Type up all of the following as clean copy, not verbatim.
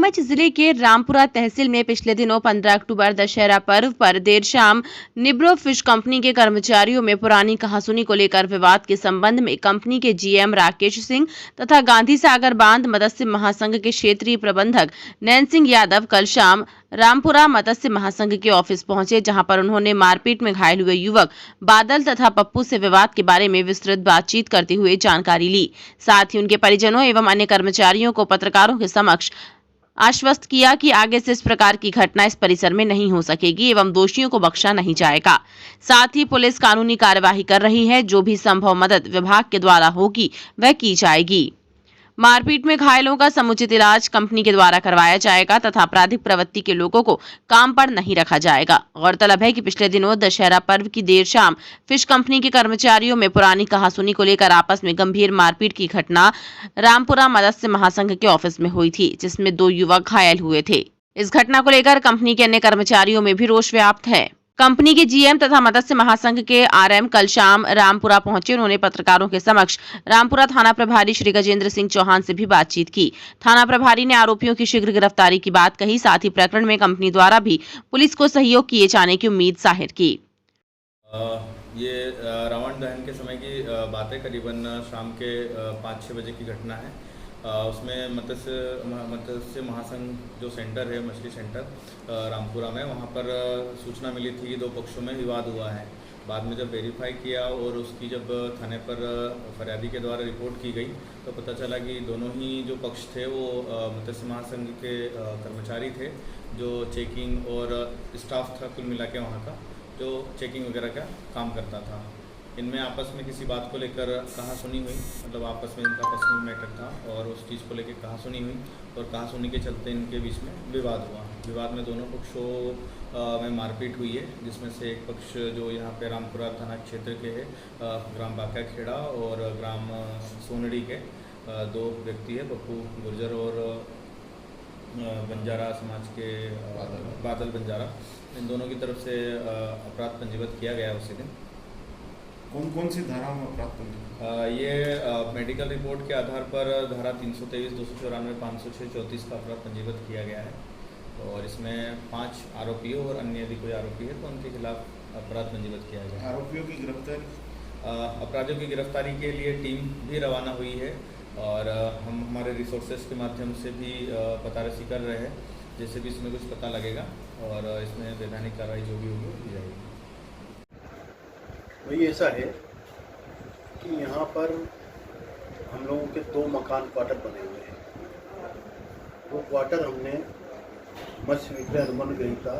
नीमच जिले के रामपुरा तहसील में पिछले दिनों 15 अक्टूबर दशहरा पर्व पर देर शाम निब्रो फिश कंपनी के कर्मचारियों में पुरानी कहासुनी को लेकर विवाद के संबंध में कंपनी के जीएम राकेश सिंह तथा गांधी सागर बांध मत्स्य महासंघ के क्षेत्रीय प्रबंधक नैन सिंह यादव कल शाम रामपुरा मत्स्य महासंघ के ऑफिस पहुंचे, जहां पर उन्होंने मारपीट में घायल हुए युवक बादल तथा पप्पू से विवाद के बारे में विस्तृत बातचीत करते हुए जानकारी ली। साथ ही उनके परिजनों एवं अन्य कर्मचारियों को पत्रकारों के समक्ष आश्वस्त किया कि आगे से इस प्रकार की घटना इस परिसर में नहीं हो सकेगी एवं दोषियों को बख्शा नहीं जाएगा। साथ ही पुलिस कानूनी कार्यवाही कर रही है, जो भी संभव मदद विभाग के द्वारा होगी वह की जाएगी। मारपीट में घायलों का समुचित इलाज कंपनी के द्वारा करवाया जाएगा तथा आपराधिक प्रवृत्ति के लोगों को काम पर नहीं रखा जाएगा। गौरतलब है कि पिछले दिनों दशहरा पर्व की देर शाम फिश कंपनी के कर्मचारियों में पुरानी कहासुनी को लेकर आपस में गंभीर मारपीट की घटना रामपुरा मत्स्य महासंघ के ऑफिस में हुई थी, जिसमें 2 युवक घायल हुए थे। इस घटना को लेकर कंपनी के अन्य कर्मचारियों में भी रोष व्याप्त है। कंपनी के जीएम तथा मत्स्य महासंघ के आरएम कल शाम रामपुरा पहुंचे। उन्होंने पत्रकारों के समक्ष रामपुरा थाना प्रभारी श्री गजेंद्र सिंह चौहान से भी बातचीत की। थाना प्रभारी ने आरोपियों की शीघ्र गिरफ्तारी की बात कही। साथ ही प्रकरण में कंपनी द्वारा भी पुलिस को सहयोग किए जाने की उम्मीद जाहिर की। ये रावण दहन के समय की बात है, करीबन शाम के 5-6 बजे की घटना है। उसमें मत्स्य महासंघ जो सेंटर है, मछली सेंटर रामपुरा में, वहाँ पर सूचना मिली थी कि 2 पक्षों में विवाद हुआ है। बाद में जब वेरीफाई किया और उसकी जब थाने पर फरियादी के द्वारा रिपोर्ट की गई तो पता चला कि दोनों ही जो पक्ष थे वो मत्स्य महासंघ के कर्मचारी थे, जो चेकिंग और स्टाफ था कुल मिला के वहाँ का, जो चेकिंग वगैरह का काम करता था। इनमें आपस में किसी बात को लेकर कहासुनी हुई, मतलब आपस में इनका पर्सनल मैटर था और उस चीज़ को लेकर कहासुनी हुई और कहासुनी के चलते इनके बीच में विवाद हुआ। विवाद में दोनों पक्षों में मारपीट हुई है, जिसमें से एक पक्ष जो यहाँ पे रामपुरा थाना क्षेत्र के है, ग्राम बाका खेड़ा और ग्राम सोनड़ी के 2 व्यक्ति है, पप्पू गुर्जर और बंजारा समाज के बादल बंजारा, इन दोनों की तरफ से अपराध पंजीबद्ध किया गया उसी दिन। कौन सी धारा में अपराध पंजीबद्ध? ये मेडिकल रिपोर्ट के आधार पर धारा 323, 294, 506, 34 का अपराध पंजीबद्ध किया गया है और इसमें 5 आरोपी और अन्य यदि कोई आरोपी है तो उनके खिलाफ अपराध पंजीबद्ध किया गया है। आरोपियों की गिरफ्तारी, अपराधियों की गिरफ्तारी के लिए टीम भी रवाना हुई है और हम हमारे रिसोर्सेज के माध्यम से भी पतारसी कर रहे हैं, जैसे भी इसमें कुछ पता लगेगा और इसमें वैधानिक कार्रवाई जो भी होगी की जाएगी। वही ऐसा है कि यहाँ पर हम लोगों के 2 मकान क्वार्टर बने हुए हैं। वो क्वार्टर हमने मत्स्य विक्रय अनुबंध ग्रहीता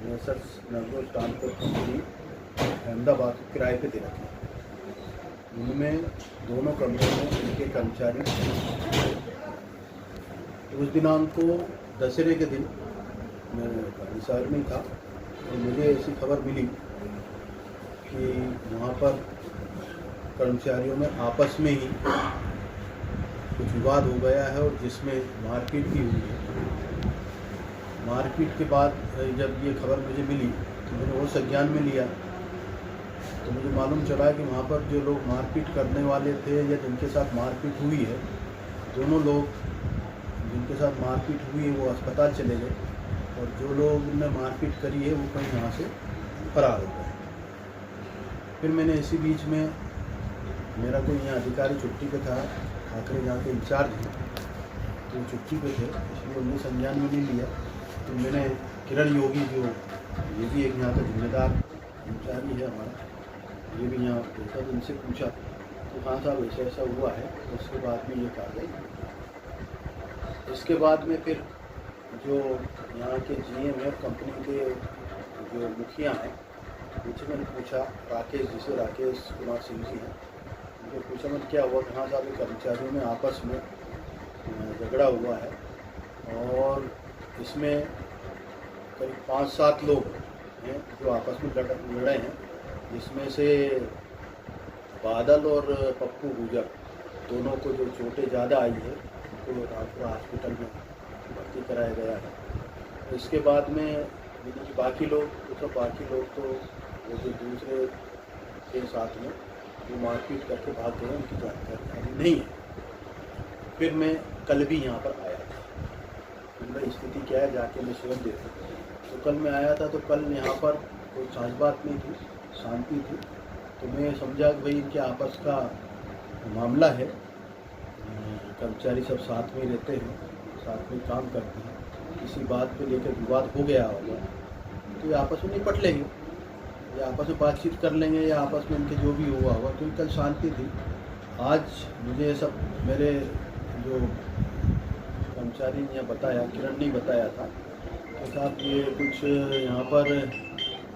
मेसर्स नर्गो ट्रांसपोर्ट कंपनी अहमदाबाद को किराए पे दे रखे हैं। उनमें दोनों कमरों में उनके कर्मचारी, उस दिनांक को दशहरे के दिन मैं शहर में था तो मुझे ऐसी खबर मिली कि वहाँ पर कर्मचारियों में आपस में ही कुछ विवाद हो गया है और जिसमें मारपीट भी हुई है। मारपीट के बाद जब ये खबर मुझे मिली तो मैंने वो संज्ञान में लिया तो मुझे मालूम चला कि वहाँ पर जो लोग मारपीट करने वाले थे या जिनके साथ मारपीट हुई है, दोनों लोग जिनके साथ मारपीट हुई है वो अस्पताल चले गए और जो लोग ने मारपीट करी है वो कहीं यहाँ से फरार हो गए। फिर मैंने इसी बीच में मेरा कोई यहाँ अधिकारी छुट्टी पे था, आखिर यहाँ के इंचार्ज हैं तो छुट्टी पे थे, इसलिए उन्हें संज्ञान में नहीं लिया। तो मैंने किरण योगी, जो ये भी एक यहाँ का जिम्मेदार कर्मचारी है हमारा, ये भी यहाँ देखा, तो उनसे पूछा तो हाँ साहब ऐसा ऐसा हुआ है। उसके बाद में ये कार्रवाई, इसके बाद में फिर जो यहाँ के जीएम है कंपनी के जो मुखिया हैं मुझे मैंने पूछा, राकेश, जिसे राकेश कुमार सिंह जी हैं, उनसे पूछा मैंने क्या हुआ। कहाँ साहब कर्मचारियों में आपस में झगड़ा हुआ है और इसमें करीब 5-7 लोग हैं जो आपस में लड़े हैं, जिसमें से बादल और पप्पू गुर्जर दोनों को जो चोटें ज़्यादा आई है उनको रामपुरा हॉस्पिटल में भर्ती कराया गया है। इसके बाद में बाकी लोग तो वो जो दूसरे के साथ में वो मारपीट करके भाग गए, उनकी जानकारी नहीं है। फिर मैं कल भी यहाँ पर आया था, स्थिति क्या है, जाके निष्कर्ष देते। तो कल मैं आया था तो कल यहाँ पर कोई खास बात नहीं थी, शांति थी। तो मैं समझा कि भाई इनके आपस का मामला है, कर्मचारी सब साथ में रहते हैं, साथ में काम करते हैं, किसी बात पे लेकर विवाद हो गया होगा तो ये आपस में निपट लेंगे, या आपस में बातचीत कर लेंगे, या आपस में इनके जो भी हुआ होगा। क्योंकि कल शांति थी। आज मुझे सब मेरे जो कर्मचारी ने बताया, किरण ने बताया था कि साहब ये कुछ यहाँ पर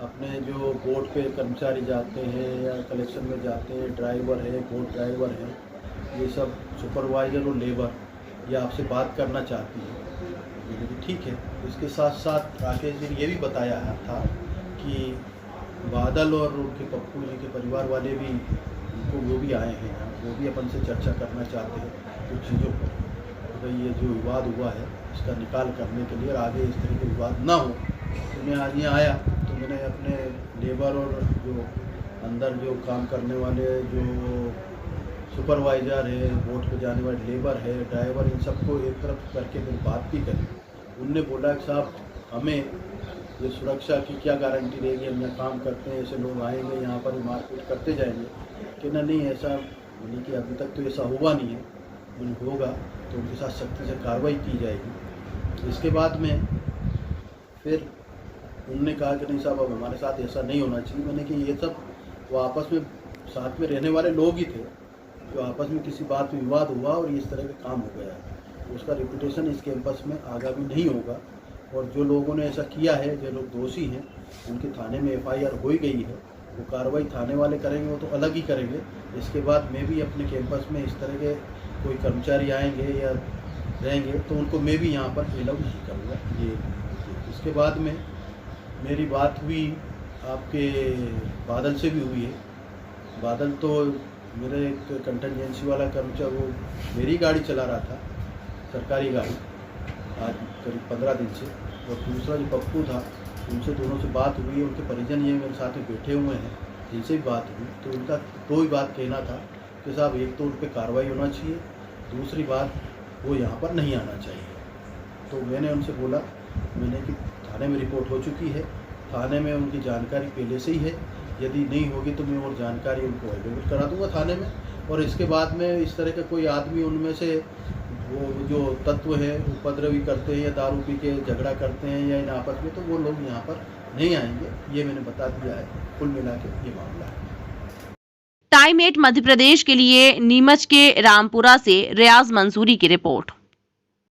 अपने जो बोर्ड पे कर्मचारी जाते हैं या कलेक्शन में जाते हैं, ड्राइवर है, बोर्ड ड्राइवर है, ये सब सुपरवाइज़र और लेबर, ये आपसे बात करना चाहती है। मैंने कहा ठीक है। इसके साथ साथ राकेश जी ने ये भी बताया था कि बादल और उनके पप्पू जी के परिवार वाले भी उनको वो भी आए हैं, वो भी अपन से चर्चा करना चाहते हैं कुछ चीज़ों पर। तो भाई ये जो विवाद हुआ है इसका निकाल करने के लिए और आगे इस तरह के विवाद ना हो, तो मैं आज यहाँ आया तो मैंने अपने लेबर और जो अंदर जो काम करने वाले जो सुपरवाइज़र है, बोट पे जाने वाले लेबर है, ड्राइवर, इन सबको एक तरफ करके मैंने बात भी करी। उनने बोला कि साहब हमें ये सुरक्षा की क्या गारंटी रहेगी, हम यहाँ काम करते हैं, ऐसे लोग आएंगे यहाँ पर मारपीट करते जाएंगे कि नहीं ऐसा बोली कि अभी तक तो ऐसा हुआ नहीं है, बोली होगा तो उनके साथ सख्ती से कार्रवाई की जाएगी। इसके बाद में फिर उन्होंने कहा कि नहीं साहब अब हमारे साथ ऐसा नहीं होना चाहिए। मैंने कि ये सब वो आपस में साथ में रहने वाले लोग ही थे, जो आपस में किसी बात में विवाद हुआ और इस तरह का काम हो गया, उसका रेपुटेशन इस कैंपस में आगामी नहीं होगा। और जो लोगों ने ऐसा किया है, जो लोग दोषी हैं, उनके थाने में FIR हो ही गई है, वो कार्रवाई थाने वाले करेंगे, वो तो अलग ही करेंगे। इसके बाद मैं भी अपने कैंपस में इस तरह के कोई कर्मचारी आएंगे या रहेंगे तो उनको मैं भी यहाँ पर एलाउ नहीं करूँगा। ये इसके बाद में मेरी बात हुई आपके बादल से भी हुई है। बादल तो मेरे एक कंटेंजेंसी वाला कर्मचारी, वो मेरी गाड़ी चला रहा था, सरकारी गाड़ी, आज करीब 15 दिन से। और दूसरा जो पप्पू था, उनसे दोनों से बात हुई है, उनके परिजन ये मेरे साथ में बैठे हुए हैं, जिनसे भी बात हुई तो उनका दो ही बात कहना था कि साहब एक तो उन पर कार्रवाई होना चाहिए, दूसरी बात वो यहाँ पर नहीं आना चाहिए। तो मैंने उनसे बोला, मैंने कि थाने में रिपोर्ट हो चुकी है, थाने में उनकी जानकारी पहले से ही है, यदि नहीं होगी तो मैं और जानकारी उनको अवेलेबल करा दूंगा थाने में। और इसके बाद में इस तरह का कोई आदमी उनमें से वो जो तत्व है उपद्रवी करते हैं या दारू पी के झगड़ा करते हैं या इन आपस में, तो वो लोग यहाँ पर नहीं आएंगे, ये मैंने बता दिया है। कुल मिला के ये मामला है। टाइम 8 मध्य प्रदेश के लिए नीमच के रामपुरा से रियाज मंसूरी की रिपोर्ट।